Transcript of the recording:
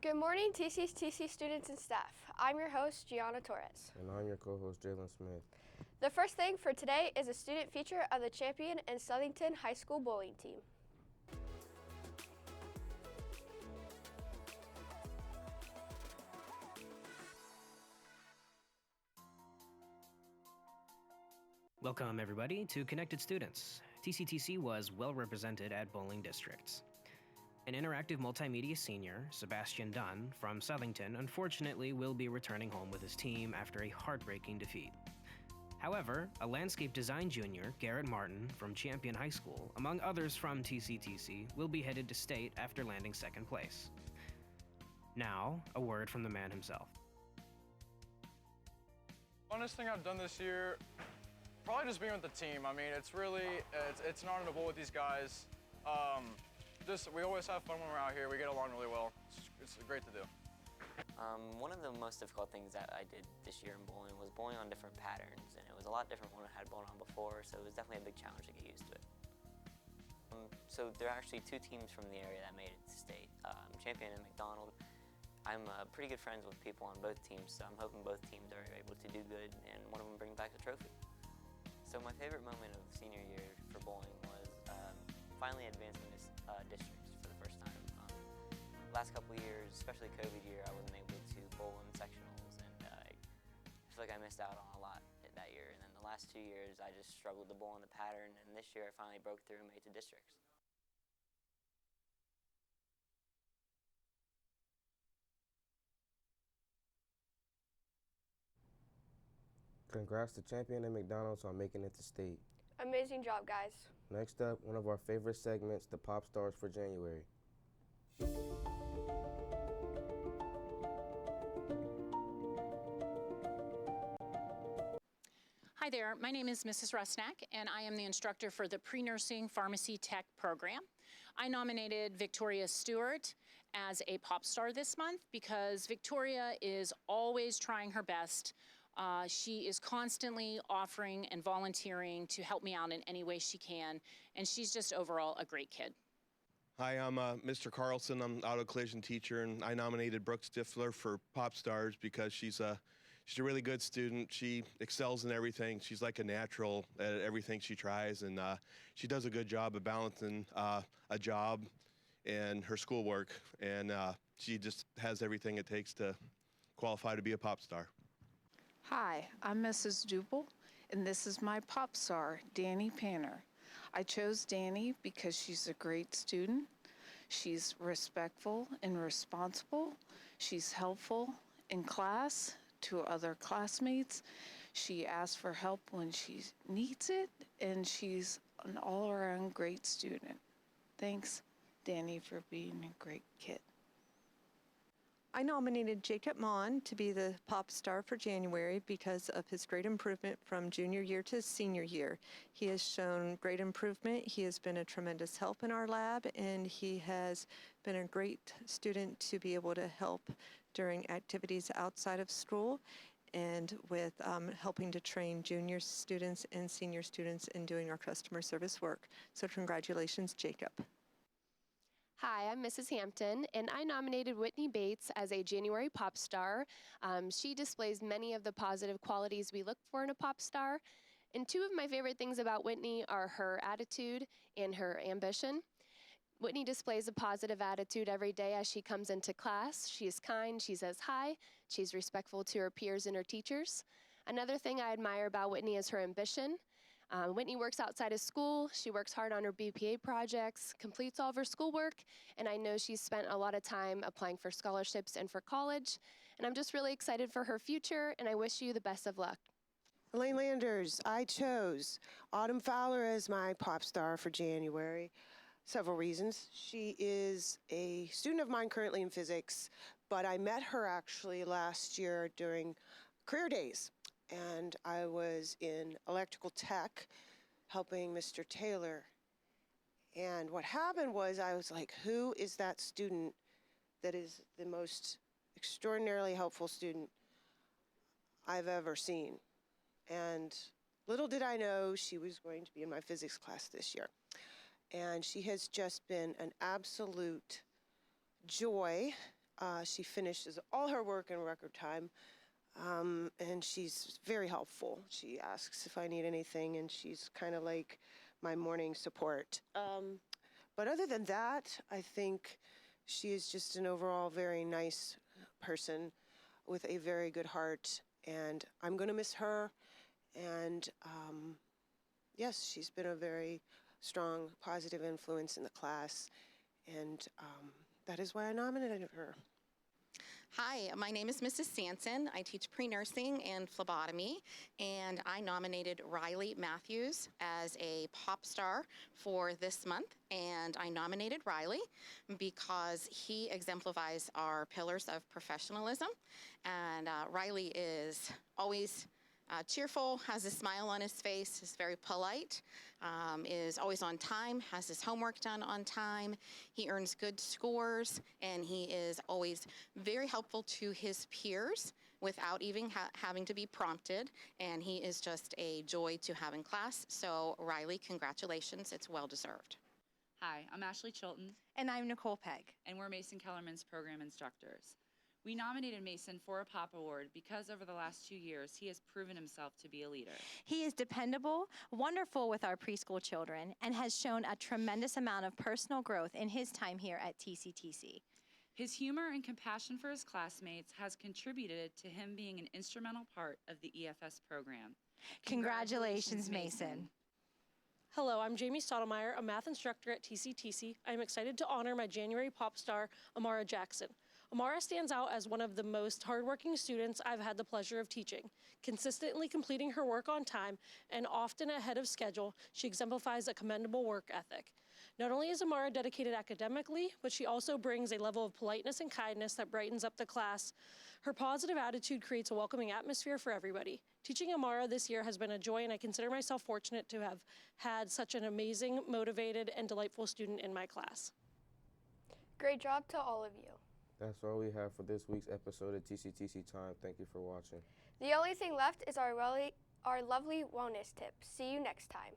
Good morning, TCTC students and staff. I'm your host, Giona Torres. And I'm your co-host, Jaylen Smith. The first thing for today is a student feature of the champion and Southington High School bowling team. Welcome, everybody, to Connected Students. TCTC was well represented at bowling districts. An Interactive Multimedia senior, Sebastian Dunn, from Southington, unfortunately will be returning home with his team after a heartbreaking defeat. However, a landscape design junior, Garrett Martin, from Champion High School, among others from TCTC, will be headed to state after landing second place. Now, a word from the man himself. Funnest thing I've done this year, probably just being with the team. I mean, it's really, it's an honor to bowl with these guys. We always have fun when we're out here. We get along really well. It's great to do. One of the most difficult things that I did this year in bowling was bowling on different patterns, and it was a lot different from what I had bowled on before, so it was definitely a big challenge to get used to it. So there are actually two teams from the area that made it to state, Champion and McDonald. I'm pretty good friends with people on both teams, so I'm hoping both teams are able to do good and one of them bring back the trophy. So my favorite moment of senior year for bowling was finally advancing this districts for the first time. Last couple of years, especially COVID year, I wasn't able to bowl in sectionals, and I feel like I missed out on a lot that year. And then the last 2 years, I just struggled to bowl in the pattern, and this year I finally broke through and made it to districts. Congrats to Champion and McDonald's on making it to state. Amazing job, guys. Next up, one of our favorite segments, the Pop Stars for January. Hi there, my name is Mrs. Rusnak, and I am the instructor for the Pre-Nursing Pharmacy Tech program. I nominated Victoria Stewart as a pop star this month because Victoria is always trying her best. She is constantly offering and volunteering to help me out in any way she can, and she's just overall a great kid. Hi, I'm Mr. Carlson. I'm auto collision teacher, and I nominated Brooke Stifler for Pop Stars because she's a really good student. She excels in everything. She's like a natural at everything she tries, and she does a good job of balancing a job and her schoolwork, and she just has everything it takes to qualify to be a pop star. Hi, I'm Mrs. Duple, and this is my pop star, Danny Panner. I chose Danny because she's a great student. She's respectful and responsible. She's helpful in class to other classmates. She asks for help when she needs it, and she's an all-around great student. Thanks, Danny, for being a great kid. I nominated Jacob Mon to be the pop star for January because of his great improvement from junior year to senior year. He has shown great improvement. He has been a tremendous help in our lab, and he has been a great student to be able to help during activities outside of school and with helping to train junior students and senior students in doing our customer service work. So congratulations, Jacob. Hi, I'm Mrs. Hampton, and I nominated Whitney Bates as a January pop star. She displays many of the positive qualities we look for in a pop star. And two of my favorite things about Whitney are her attitude and her ambition. Whitney displays a positive attitude every day as she comes into class. She is kind, she says hi, she's respectful to her peers and her teachers. Another thing I admire about Whitney is her ambition. Whitney works outside of school. She works hard on her BPA projects, completes all of her schoolwork, and I know she's spent a lot of time applying for scholarships and for college. And I'm just really excited for her future, and I wish you the best of luck. Elaine Landers, I chose Autumn Fowler as my pop star for January. Several reasons. She is a student of mine currently in physics, but I met her actually last year during career days. And I was in electrical tech helping Mr. Taylor. And what happened was I was like, who is that student that is the most extraordinarily helpful student I've ever seen? And little did I know she was going to be in my physics class this year. And she has just been an absolute joy She finishes all her work in record time, and she's very helpful. She asks if I need anything, and she's kind of like my morning support. But other than that, I think she is just an overall very nice person with a very good heart, and I'm going to miss her. And yes, she's been a very strong, positive influence in the class, and that is why I nominated her. Hi, my name is Mrs. Sanson. I teach pre-nursing and phlebotomy, and I nominated Riley Matthews as a pop star for this month. And I nominated Riley because he exemplifies our pillars of professionalism. And Riley is always cheerful, has a smile on his face, is very polite, is always on time, has his homework done on time. He earns good scores, and he is always very helpful to his peers without even having to be prompted. And he is just a joy to have in class. So Riley, congratulations, it's well deserved. Hi, I'm Ashley Chilton. And I'm Nicole Pegg. And we're Mason Kellerman's program instructors. We nominated Mason for a POP Award because over the last 2 years, he has proven himself to be a leader. He is dependable, wonderful with our preschool children, and has shown a tremendous amount of personal growth in his time here at TCTC. His humor and compassion for his classmates has contributed to him being an instrumental part of the EFS program. Congratulations, Mason. Hello, I'm Jamie Stottlemyre, a math instructor at TCTC. I am excited to honor my January pop star, Amara Jackson. Amara stands out as one of the most hardworking students I've had the pleasure of teaching. Consistently completing her work on time and often ahead of schedule, she exemplifies a commendable work ethic. Not only is Amara dedicated academically, but she also brings a level of politeness and kindness that brightens up the class. Her positive attitude creates a welcoming atmosphere for everybody. Teaching Amara this year has been a joy, and I consider myself fortunate to have had such an amazing, motivated, and delightful student in my class. Great job to all of you. That's all we have for this week's episode of TCTC Time. Thank you for watching. The only thing left is our lovely wellness tip. See you next time.